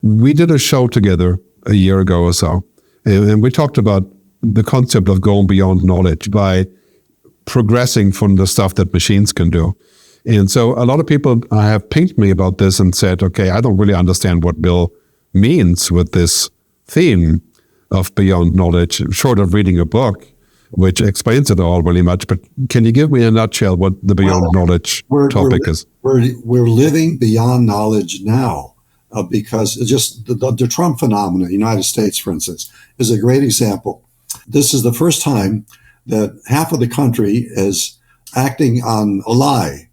We did a show together a year ago or so, and we talked about the concept of going beyond knowledge by progressing from the stuff that machines can do. And so a lot of people have pinged me about this and said, okay, I don't really understand what Bill means with this theme of beyond knowledge, short of reading a book, which explains it all really much. But can you give me a nutshell what the beyond knowledge topic is? We're living beyond knowledge now because just the Trump phenomenon in the United States, for instance, is a great example. This is the first time that half of the country is acting on a lie,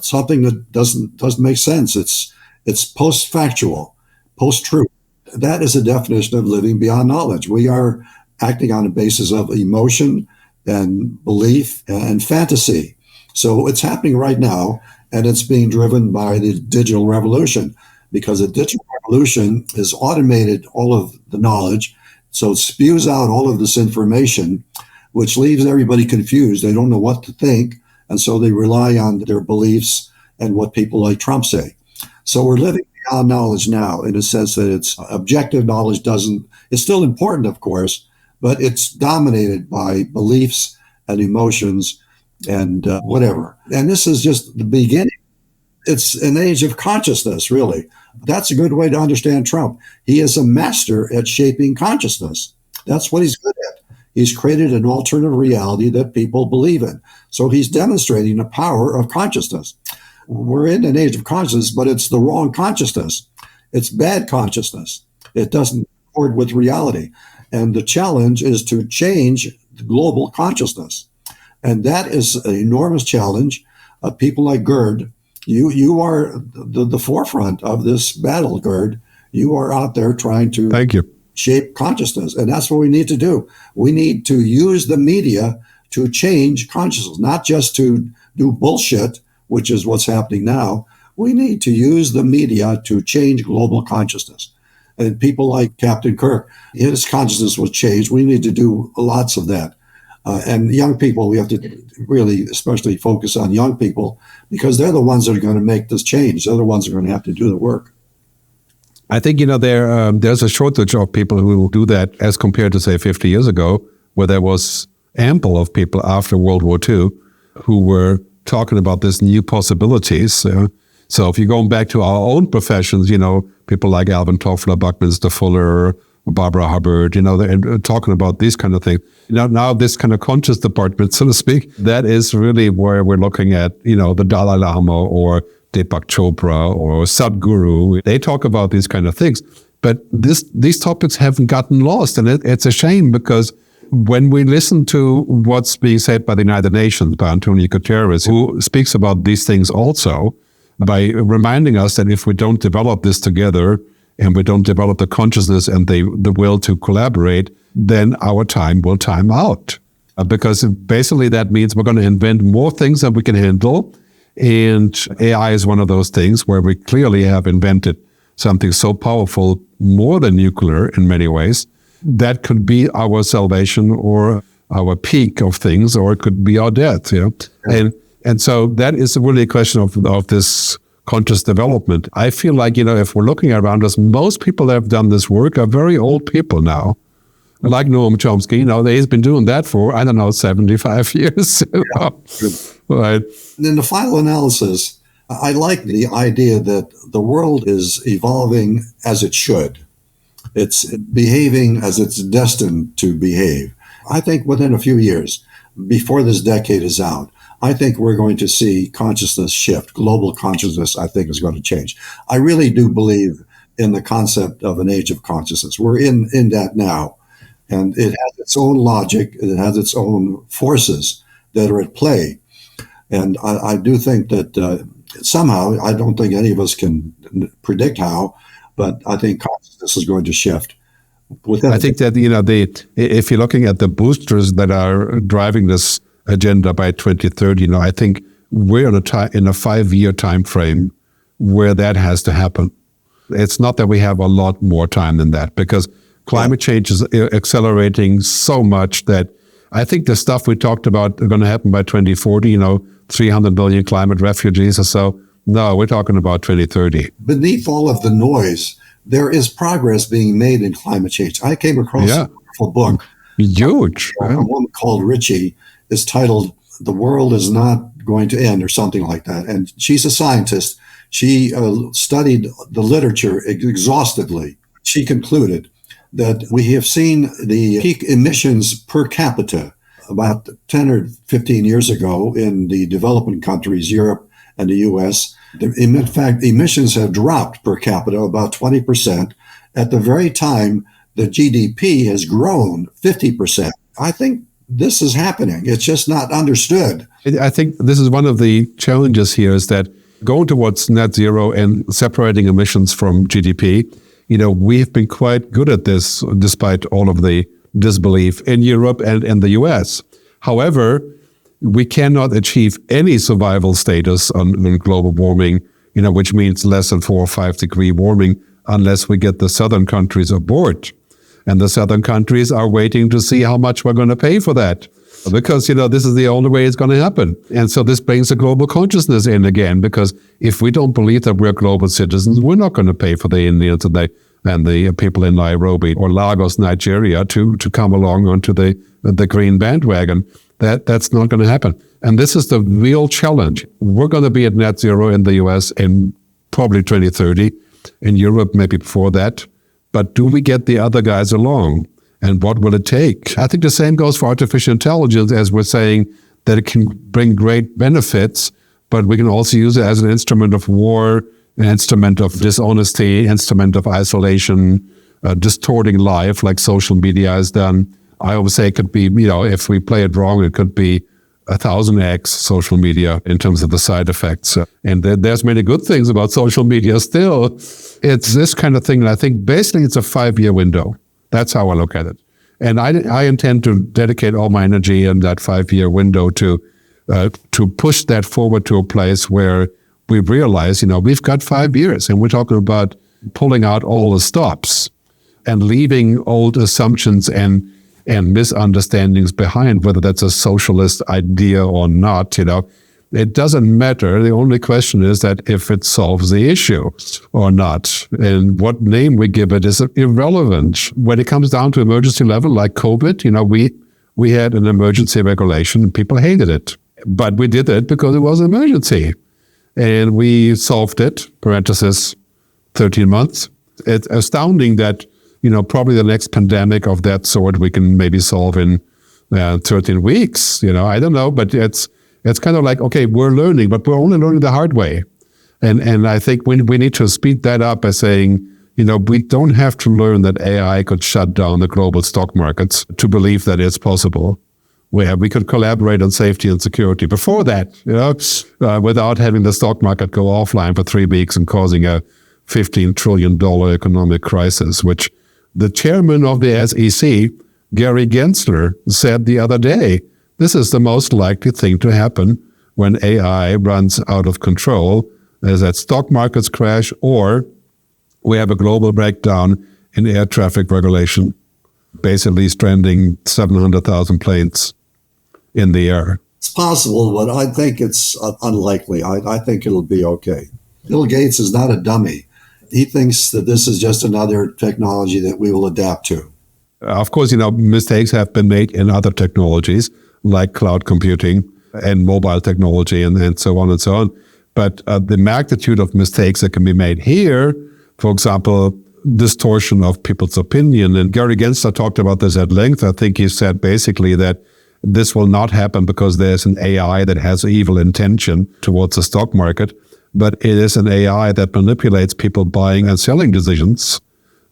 something that doesn't make sense. It's post-factual, post-truth. That is a definition of living beyond knowledge. We are acting on a basis of emotion and belief and fantasy. So it's happening right now, and it's being driven by the digital revolution, because the digital revolution has automated all of the knowledge. So it spews out all of this information, which leaves everybody confused. They don't know what to think. And so they rely on their beliefs and what people like Trump say. So we're living beyond knowledge now in a sense that it's objective knowledge it's still important, of course, but it's dominated by beliefs and emotions and whatever. And this is just the beginning. It's an age of consciousness, really. That's a good way to understand Trump. He is a master at shaping consciousness. That's what he's good at. He's created an alternative reality that people believe in. So he's demonstrating the power of consciousness. We're in an age of consciousness, but it's the wrong consciousness. It's bad consciousness. It doesn't accord with reality. And the challenge is to change the global consciousness. And that is an enormous challenge. People like Gerd, you are the forefront of this battle, Gerd. You are out there trying to Thank you. shape consciousness. And that's what we need to do. We need to use the media to change consciousness, not just to do bullshit, which is what's happening now. We need to use the media to change global consciousness. And people like Captain Kirk, his consciousness was changed. We need to do lots of that. And young people, we have to really especially focus on young people, because they're the ones that are going to make this change. They're the ones that are going to have to do the work. I think, there's a shortage of people who do that as compared to, say, 50 years ago, where there was ample of people after World War II who were talking about these new possibilities. So if you're going back to our own professions, people like Alvin Toffler, Buckminster Fuller, Barbara Hubbard, they're talking about these kind of things. Now this kind of conscious department, so to speak, that is really where we're looking at, the Dalai Lama or Deepak Chopra or Sadhguru. They talk about these kind of things. But these topics haven't gotten lost. And it's a shame, because when we listen to what's being said by the United Nations, by Antonio Guterres, who speaks about these things also, by reminding us that if we don't develop this together and we don't develop the consciousness and the will to collaborate, then our time will time out. Because basically that means we're going to invent more things than we can handle. And AI is one of those things where we clearly have invented something so powerful, more than nuclear in many ways, that could be our salvation or our peak of things, or it could be our death. And so that is really a question of this conscious development. I feel like, if we're looking around us, most people that have done this work are very old people now. Like Noam Chomsky, he's been doing that for, 75 years. Right. And in the final analysis, I like the idea that the world is evolving as it should. It's behaving as it's destined to behave. I think within a few years, before this decade is out, I think we're going to see consciousness shift. Global consciousness, I think, is going to change. I really do believe in the concept of an age of consciousness. We're in that now. And it has its own logic. It has its own forces that are at play. And I do think that somehow, I don't think any of us can predict how, but I think consciousness is going to shift. I think that, if you're looking at the boosters that are driving this agenda by 2030, I think we're in a 5-year time frame where that has to happen. It's not that we have a lot more time than that, because climate change is accelerating so much that I think the stuff we talked about are going to happen by 2040, 300 million climate refugees or so. No, we're talking about 2030. Beneath all of the noise, there is progress being made in climate change. I came across a wonderful book. Huge. A woman called Richie is titled "The World Is Not Going to End" or something like that. And she's a scientist. She studied the literature exhaustively. She concluded that we have seen the peak emissions per capita about 10 or 15 years ago in the developing countries, Europe and the US. In fact, emissions have dropped per capita about 20% at the very time the GDP has grown 50%. I think this is happening. It's just not understood. I think this is one of the challenges here is that going towards net zero and separating emissions from GDP, we've been quite good at this despite all of the disbelief in Europe and in the US. However, we cannot achieve any survival status on global warming, which means less than 4 or 5 degree warming, unless we get the southern countries aboard. And the southern countries are waiting to see how much we're going to pay for that. Because, this is the only way it's going to happen. And so this brings the global consciousness in again, because if we don't believe that we're global citizens, we're not going to pay for the Indians and the people in Nairobi or Lagos, Nigeria, to come along onto the green bandwagon. That's not going to happen. And this is the real challenge. We're going to be at net zero in the US in probably 2030, in Europe maybe before that. But do we get the other guys along? And what will it take? I think the same goes for artificial intelligence, as we're saying that it can bring great benefits, but we can also use it as an instrument of war, an instrument of dishonesty, instrument of isolation, distorting life like social media has done. I always say it could be, if we play it wrong, it could be 1,000x social media in terms of the side effects. And there's many good things about social media still. It's this kind of thing. And I think basically it's a 5-year window. That's how I look at it. And I intend to dedicate all my energy in that 5-year window to push that forward to a place where we realize, we've got 5 years and we're talking about pulling out all the stops and leaving old assumptions and misunderstandings behind, whether that's a socialist idea or not, It doesn't matter. The only question is that if it solves the issue or not. And what name we give it is irrelevant. When it comes down to emergency level, like COVID, we had an emergency regulation and people hated it. But we did it because it was an emergency. And we solved it, parenthesis, 13 months. It's astounding that, probably the next pandemic of that sort we can maybe solve in 13 weeks. I don't know, but it's kind of like, okay, we're learning, but we're only learning the hard way. And I think we need to speed that up by saying, we don't have to learn that AI could shut down the global stock markets to believe that it's possible. We could collaborate on safety and security before that, without having the stock market go offline for 3 weeks and causing a $15 trillion economic crisis, which the chairman of the SEC, Gary Gensler, said the other day, this is the most likely thing to happen when AI runs out of control, is that stock markets crash or we have a global breakdown in air traffic regulation, basically stranding 700,000 planes in the air. It's possible, but I think it's unlikely. I think it'll be okay. Bill Gates is not a dummy. He thinks that this is just another technology that we will adapt to. Of course, mistakes have been made in other technologies like cloud computing and mobile technology and so on and so on. But the magnitude of mistakes that can be made here, for example, distortion of people's opinion. And Gary Gensler talked about this at length. I think he said basically that this will not happen because there's an AI that has evil intention towards the stock market, but it is an AI that manipulates people buying and selling decisions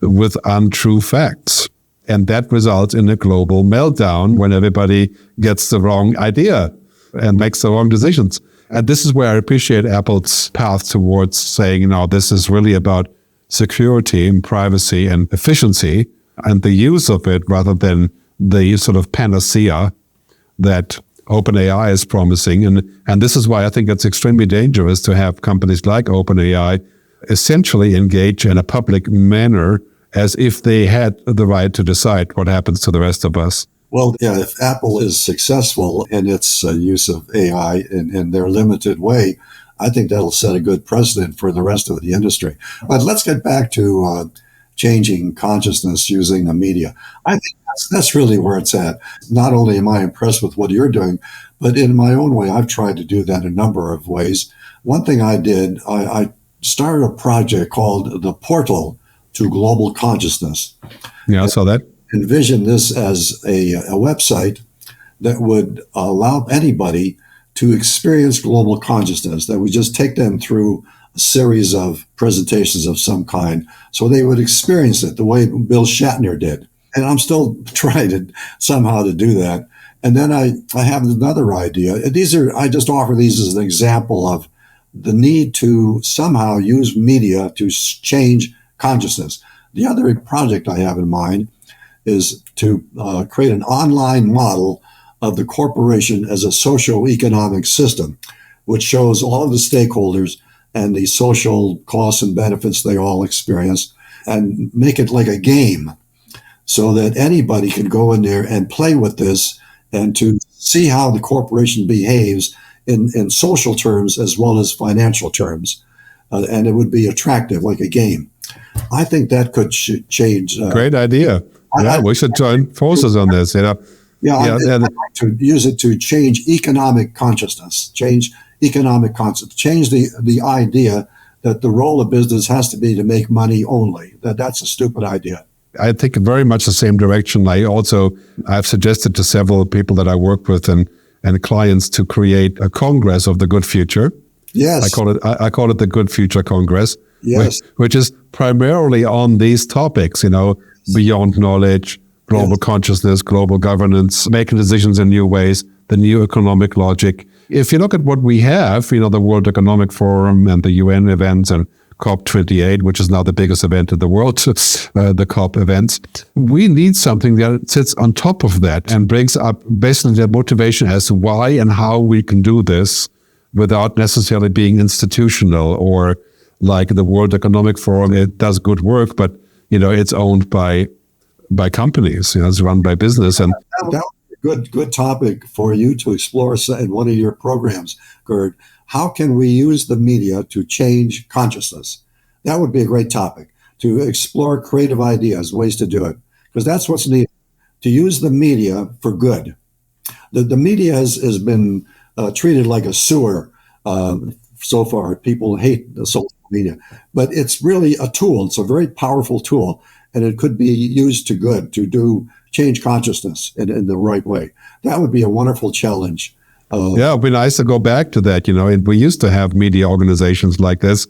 with untrue facts. And that results in a global meltdown when everybody gets the wrong idea and makes the wrong decisions. And this is where I appreciate Apple's path towards saying, this is really about security and privacy and efficiency and the use of it rather than the sort of panacea that OpenAI is promising. And this is why I think it's extremely dangerous to have companies like OpenAI essentially engage in a public manner as if they had the right to decide what happens to the rest of us. Well, yeah, if Apple is successful in its use of AI in their limited way, I think that'll set a good precedent for the rest of the industry. But let's get back to changing consciousness using the media. I think that's really where it's at. Not only am I impressed with what you're doing, but in my own way, I've tried to do that a number of ways. One thing I did, I started a project called the Portal to Global Consciousness. Yeah, I saw that. Envision this as a website that would allow anybody to experience global consciousness, that would just take them through a series of presentations of some kind so they would experience it the way Bill Shatner did. And I'm still trying to somehow to do that. And then I have another idea. I just offer these as an example of the need to somehow use media to change consciousness. The other project I have in mind is to create an online model of the corporation as a socio-economic system, which shows all of the stakeholders and the social costs and benefits they all experience, and make it like a game so that anybody can go in there and play with this and to see how the corporation behaves in social terms as well as financial terms. And it would be attractive, like a game. I think that could change. Great idea. We should join forces on this. I'd like to use it to change economic consciousness, change the idea that the role of business has to be to make money only. That's a stupid idea. I think very much the same direction. I've suggested to several people that I work with and clients to create a Congress of the Good Future. Yes. I call it the Good Future Congress. Yes. Which is primarily on these topics, beyond knowledge, global consciousness, global governance, making decisions in new ways, the new economic logic. If you look at what we have, the World Economic Forum and the UN events and COP28, which is now the biggest event in the world, the COP events, we need something that sits on top of that and brings up basically the motivation as to why and how we can do this without necessarily being institutional or like the World Economic Forum. It does good work, but it's owned by companies. It's run by business. And that would be a good topic for you to explore in one of your programs, Gerd. How can we use the media to change consciousness? That would be a great topic, to explore creative ideas, ways to do it, because that's what's needed, to use the media for good. The media has been treated like a sewer so far. People hate the social media, but it's really a tool. It's a very powerful tool, and it could be used to change consciousness in the right way. That would be a wonderful challenge. It'd be nice to go back to that, and we used to have media organizations like this,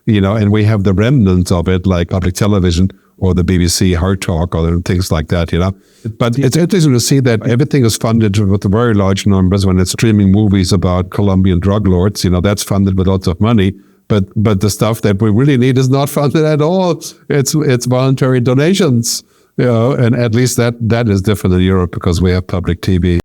and we have the remnants of it, like public television or the BBC Hard Talk or things like that, But it's interesting to see that everything is funded with very large numbers. When it's streaming movies about Colombian drug lords, that's funded with lots of money. But the stuff that we really need is not funded at all. It's voluntary donations, and at least that is different in Europe because we have public TV.